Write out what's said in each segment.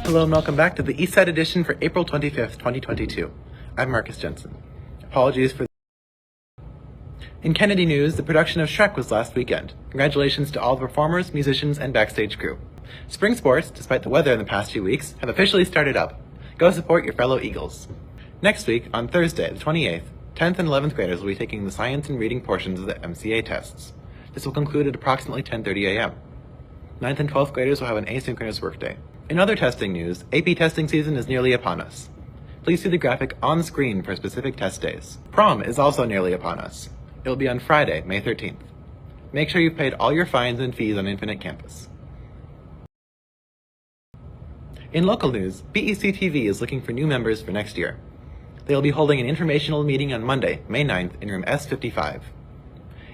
Hello and welcome back to the Eastside Edition for April 25th, 2022. I'm Marcus Jensen. Apologies for... In Kennedy news, the production of Shrek was last weekend. Congratulations to all the performers, musicians, and backstage crew. Spring sports, despite the weather in the past few weeks, have officially started up. Go support your fellow Eagles. Next week, on Thursday, the 28th, 10th and 11th graders will be taking the science and reading portions of the MCA tests. This will conclude at approximately 10:30 a.m. 9th and 12th graders will have an asynchronous workday. In other testing news, AP testing season is nearly upon us. Please see the graphic on screen for specific test days. Prom is also nearly upon us. It will be on Friday, May 13th. Make sure you've paid all your fines and fees on Infinite Campus. In local news, BEC TV is looking for new members for next year. They will be holding an informational meeting on Monday, May 9th in room S55.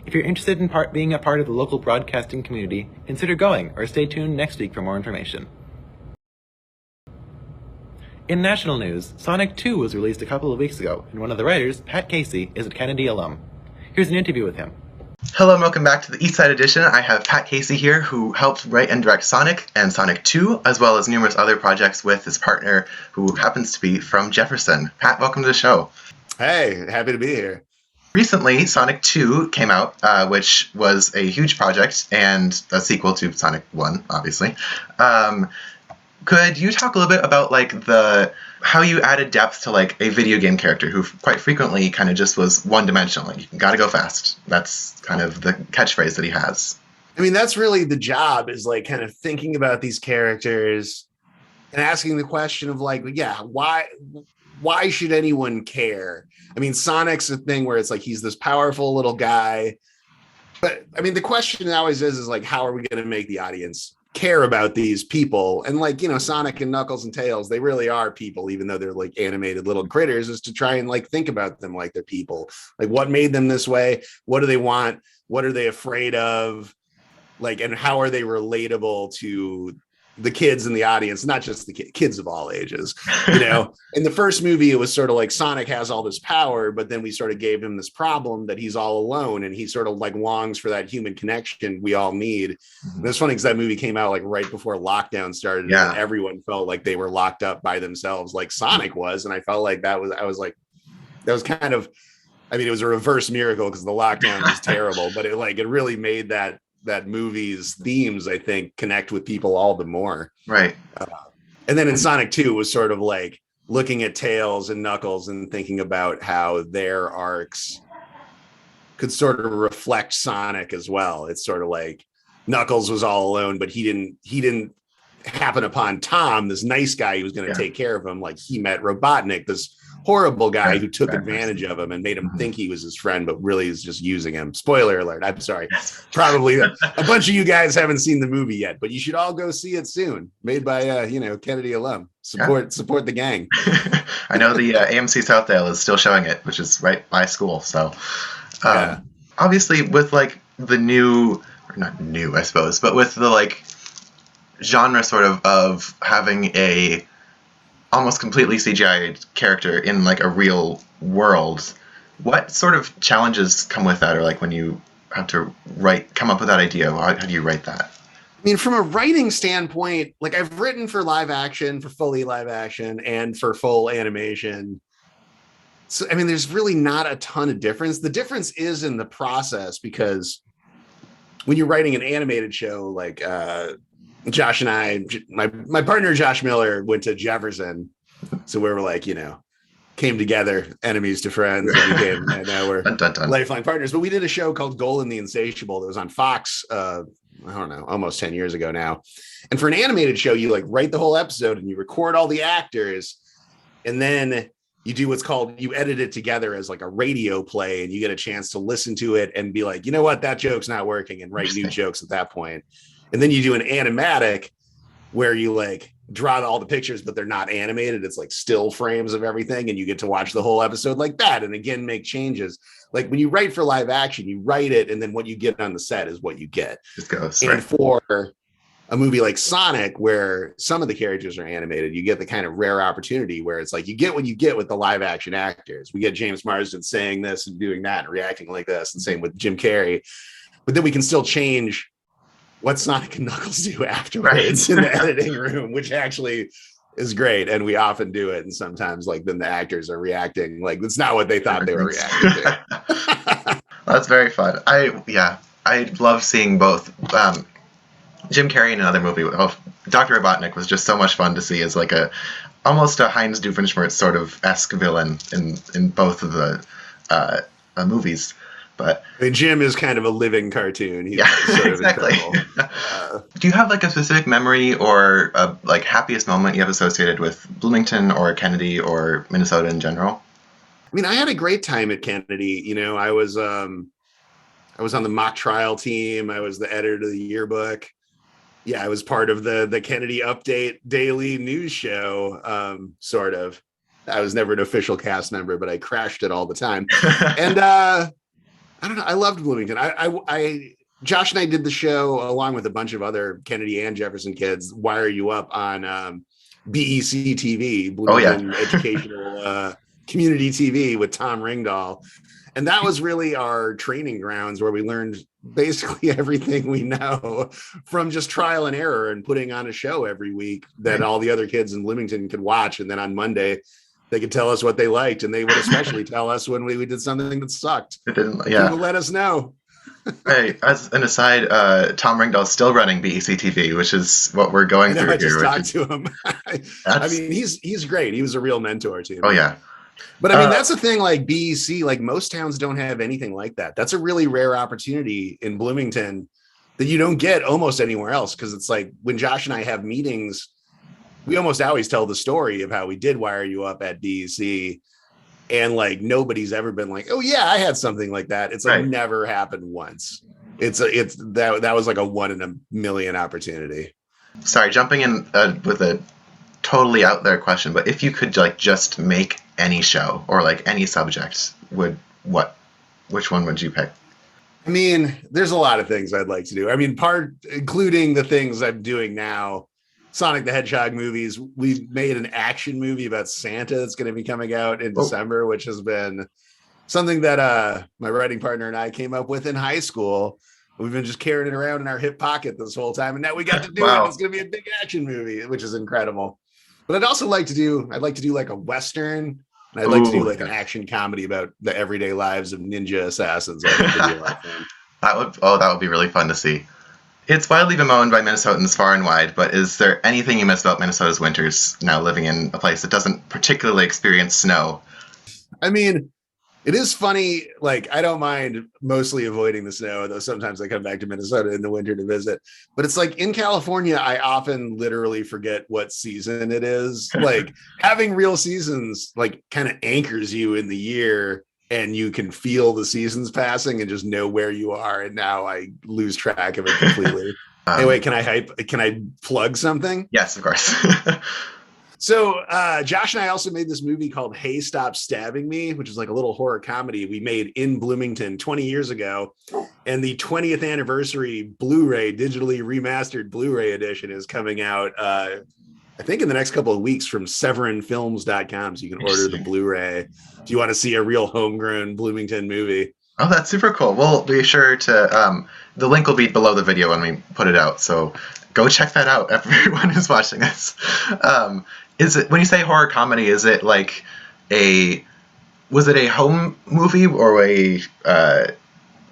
If you're interested in being a part of the local broadcasting community, consider going or stay tuned next week for more information. In national news, Sonic 2 was released a couple of weeks ago, and one of the writers, Pat Casey, is a Kennedy alum. Here's an interview with him. Hello and welcome back to the Eastside Edition. I have Pat Casey here, who helped write and direct Sonic and Sonic 2, as well as numerous other projects with his partner, who happens to be from Jefferson. Pat, welcome to the show. Hey, happy to be here. Recently, Sonic 2 came out, which was a huge project and a sequel to Sonic 1, obviously. Could you talk a little bit about how you added depth to a video game character who quite frequently kind of just was one-dimensional? You gotta go fast. That's kind of the catchphrase that he has. I mean, that's really the job, is kind of thinking about these characters and asking the question of why should anyone care? I mean, Sonic's a thing where it's he's this powerful little guy. But I mean, the question always is how are we going to make the audience care about these people? And Sonic and Knuckles and Tails, they really are people, even though they're animated little critters, is to try and think about them like they're people. What made them this way? What do they want? What are they afraid of? And how are they relatable to the kids in the audience, not just the kids of all ages. In the first movie, it was sort of Sonic has all this power, but then we sort of gave him this problem that he's all alone, and he sort of longs for that human connection we all need. Mm-hmm. And it's funny because that movie came out right before lockdown started, and everyone felt like they were locked up by themselves, like Sonic was. And I felt that was kind of, I mean, it was a reverse miracle because the lockdown was terrible, but it really made that movie's themes, I think, connect with people all the more. Right. And then in Sonic 2 was sort of looking at Tails and Knuckles and thinking about how their arcs could sort of reflect Sonic as well. It's sort of Knuckles was all alone, but he didn't happen upon Tom, this nice guy who was going to take care of him. He met Robotnik, this horrible guy who took advantage of him and made him think he was his friend, but really is just using him. Spoiler alert. I'm sorry. Probably a bunch of you guys haven't seen the movie yet, but you should all go see it soon. Made by, Kennedy alum. Support the gang. I know the AMC Southdale is still showing it, which is right by school. So obviously with the new, or not new, I suppose, but with the genre sort of having a almost completely CGI character in a real world, what sort of challenges come with that? Or when you have to come up with that idea, how do you write that? I mean, from a writing standpoint, I've written for live action, for fully live action, and for full animation. So, I mean, there's really not a ton of difference. The difference is in the process, because when you're writing an animated show, Josh and I, my partner Josh Miller went to Jefferson, so we were came together, enemies to friends, and became, and now we're lifelong partners. But we did a show called Golden the Insatiable that was on Fox, I don't know, almost 10 years ago now. And for an animated show, you write the whole episode and you record all the actors, and then you do what's called, you edit it together as a radio play, and you get a chance to listen to it and be you know what, that joke's not working, and write new jokes at that point. And then you do an animatic where you draw all the pictures, but they're not animated. It's still frames of everything. And you get to watch the whole episode like that. And again, make changes. When you write for live action, you write it, and then what you get on the set is what you get. It goes, and for a movie like Sonic, where some of the characters are animated, you get the kind of rare opportunity where it's you get what you get with the live action actors. We get James Marsden saying this and doing that and reacting like this, and same with Jim Carrey. But then we can still change what Sonic and Knuckles do afterwards in the editing room, which actually is great, and we often do it. And sometimes, like, then the actors are reacting like it's not what they thought they were reacting to. That's very fun. I love seeing both. Jim Carrey in another movie, Dr. Robotnik, was just so much fun to see as like almost a Heinz Doofenshmirtz sort of esque villain in both of the movies. But I mean, Jim is kind of a living cartoon. He's yeah, sort of exactly. Do you have like a specific memory or a like happiest moment you have associated with Bloomington or Kennedy or Minnesota in general? I mean, I had a great time at Kennedy. You know, I was on the mock trial team. I was the editor of the yearbook. Yeah, I was part of the Kennedy Update daily news show, sort of. I was never an official cast member, but I crashed it all the time. And I don't know. I loved Bloomington. Josh and I did the show along with a bunch of other Kennedy and Jefferson kids. Why Are You Up on BEC TV, Bloomington Educational Community TV with Tom Ringdahl. And that was really our training grounds where we learned basically everything we know from just trial and error and putting on a show every week that all the other kids in Bloomington could watch. And then on Monday, they could tell us what they liked, and they would especially tell us when we did something that sucked. It didn't, yeah. People let us know. Hey, as an aside, Tom Ringdahl's still running BEC TV, which is what we're going through I just here. talked to him. I mean, he's great. He was a real mentor to me. Oh yeah. But I mean, that's the thing, like BEC, like most towns don't have anything like that. That's a really rare opportunity in Bloomington that you don't get almost anywhere else. Cause it's like when Josh and I have meetings, we almost always tell the story of how we did Why Are You Up at BEC. And like, nobody's ever been like, oh yeah, I had something like that. It's like never happened once. That was like a 1 in a million opportunity. Sorry, jumping in with a totally out there question, but if you could like just make any show or like any subject, which one would you pick? I mean, there's a lot of things I'd like to do. I mean, including the things I'm doing now. Sonic the Hedgehog movies. We made an action movie about Santa that's going to be coming out in December, which has been something that my writing partner and I came up with in high school. We've been just carrying it around in our hip pocket this whole time, and now we got to do it. It's going to be a big action movie, which is incredible. But I'd like to do like a Western, and I'd like to do like an action comedy about the everyday lives of ninja assassins. That would be really fun to see. It's widely bemoaned by Minnesotans far and wide, but is there anything you miss about Minnesota's winters now living in a place that doesn't particularly experience snow? I mean, it is funny. Like, I don't mind mostly avoiding the snow, though sometimes I come back to Minnesota in the winter to visit. But it's like in California, I often literally forget what season it is. Like having real seasons like kind of anchors you in the year, and you can feel the seasons passing and just know where you are. And now I lose track of it completely. Anyway, can I plug something? Yes, of course. So Josh and I also made this movie called Hey, Stop Stabbing Me, which is like a little horror comedy we made in Bloomington 20 years ago. And the 20th anniversary Blu-ray, digitally remastered Blu-ray edition is coming out, I think in the next couple of weeks from severinfilms.com. So you can order the Blu-ray if you want to see a real homegrown Bloomington movie. Oh, that's super cool. We'll be sure to, the link will be below the video when we put it out. So go check that out, everyone who's watching this. Is it, when you say horror comedy, is it like was it a home movie or a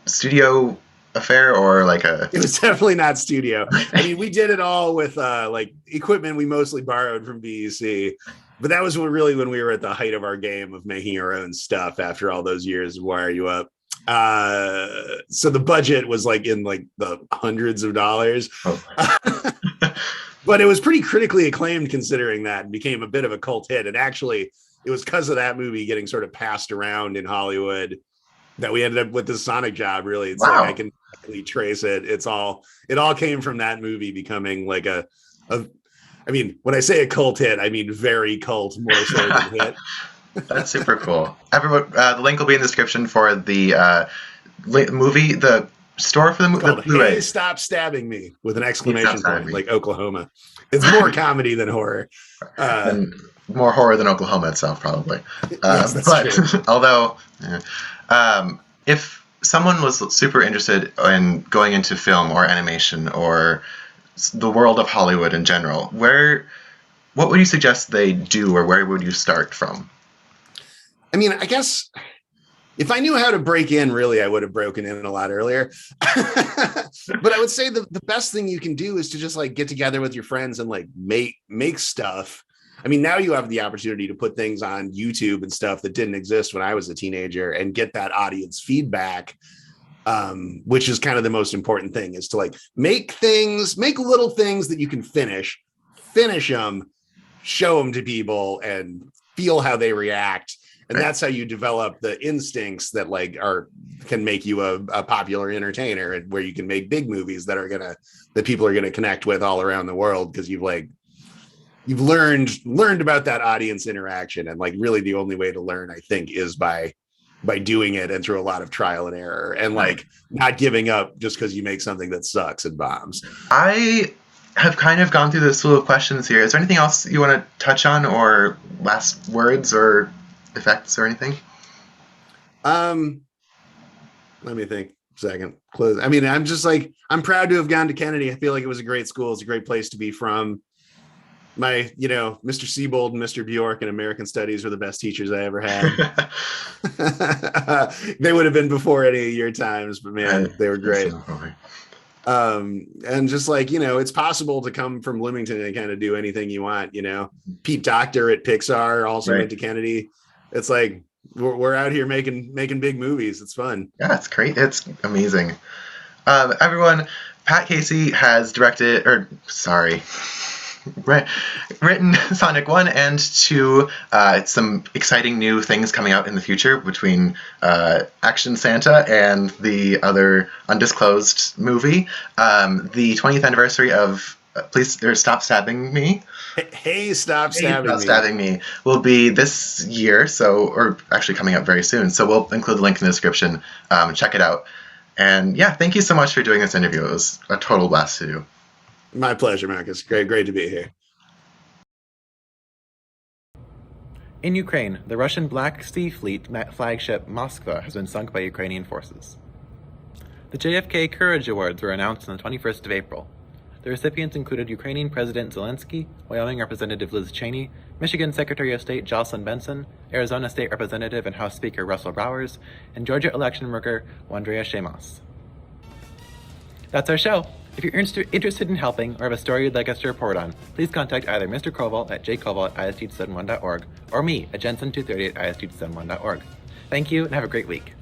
studio affair or like a... It was definitely not studio. I mean, we did it all with like equipment we mostly borrowed from BEC, but that was when we were at the height of our game of making our own stuff after all those years of Why Are You Up? So the budget was like in like the hundreds of dollars. But it was pretty critically acclaimed considering that, and became a bit of a cult hit. And actually, it was because of that movie getting sort of passed around in Hollywood that we ended up with this Sonic job. Really, it's like I can really trace it. It all came from that movie becoming like a I mean, when I say a cult hit, I mean very cult, more so than hit. That's super cool. Everyone, the link will be in the description for the movie, the store for the movie. Hey, Stop Stabbing Me with an exclamation point, like Oklahoma. It's more comedy than horror. And more horror than Oklahoma itself, probably. Yes, that's true. Although, if someone was super interested in going into film or animation or the world of Hollywood in general, where what would you suggest they do, or where would you start from? I mean, I guess if I knew how to break in, really, I would have broken in a lot earlier. But I would say the best thing you can do is to just like get together with your friends and like make stuff. I mean, now you have the opportunity to put things on YouTube and stuff that didn't exist when I was a teenager and get that audience feedback, which is kind of the most important thing, is to like make little things that you can finish them, show them to people and feel how they react. And that's how you develop the instincts that like can make you a popular entertainer, and where you can make big movies that people are gonna connect with all around the world, because you've learned about that audience interaction. And like really the only way to learn, I think, is by doing it and through a lot of trial and error, and like not giving up just because you make something that sucks and bombs. I have kind of gone through the slew of questions here. Is there anything else you want to touch on, or last words or effects or anything? Let me think a second. Close. I mean, I'm proud to have gone to Kennedy. I feel like it was a great school. It's a great place to be from. My, Mr. Siebold and Mr. Bjork in American Studies were the best teachers I ever had. They would have been before any of your times, but man, they were great. And just like, it's possible to come from Bloomington and kind of do anything you want. Pete Docter at Pixar also went to Kennedy. It's like we're out here making big movies. It's fun. Yeah, it's great. It's amazing. Everyone, Pat Casey has written Sonic 1 and 2. Some exciting new things coming out in the future between Action Santa and the other undisclosed movie. The 20th anniversary of Please Stop Stabbing Me. Hey, Stop Stabbing Me will be this year, or actually coming up very soon. So we'll include the link in the description. Check it out. And yeah, thank you so much for doing this interview. It was a total blast to do. My pleasure, Marcus. Great to be here. In Ukraine, the Russian Black Sea Fleet flagship Moskva has been sunk by Ukrainian forces. The JFK Courage Awards were announced on the 21st of April. The recipients included Ukrainian President Zelensky, Wyoming Representative Liz Cheney, Michigan Secretary of State Jocelyn Benson, Arizona State Representative and House Speaker Russell Bowers, and Georgia election worker Wandrea Shamos. That's our show. If you're interested in helping or have a story you'd like us to report on, please contact either Mr. Coval at jcoval@ist271.org or me at Jensen230 at ist271.org. Thank you and have a great week.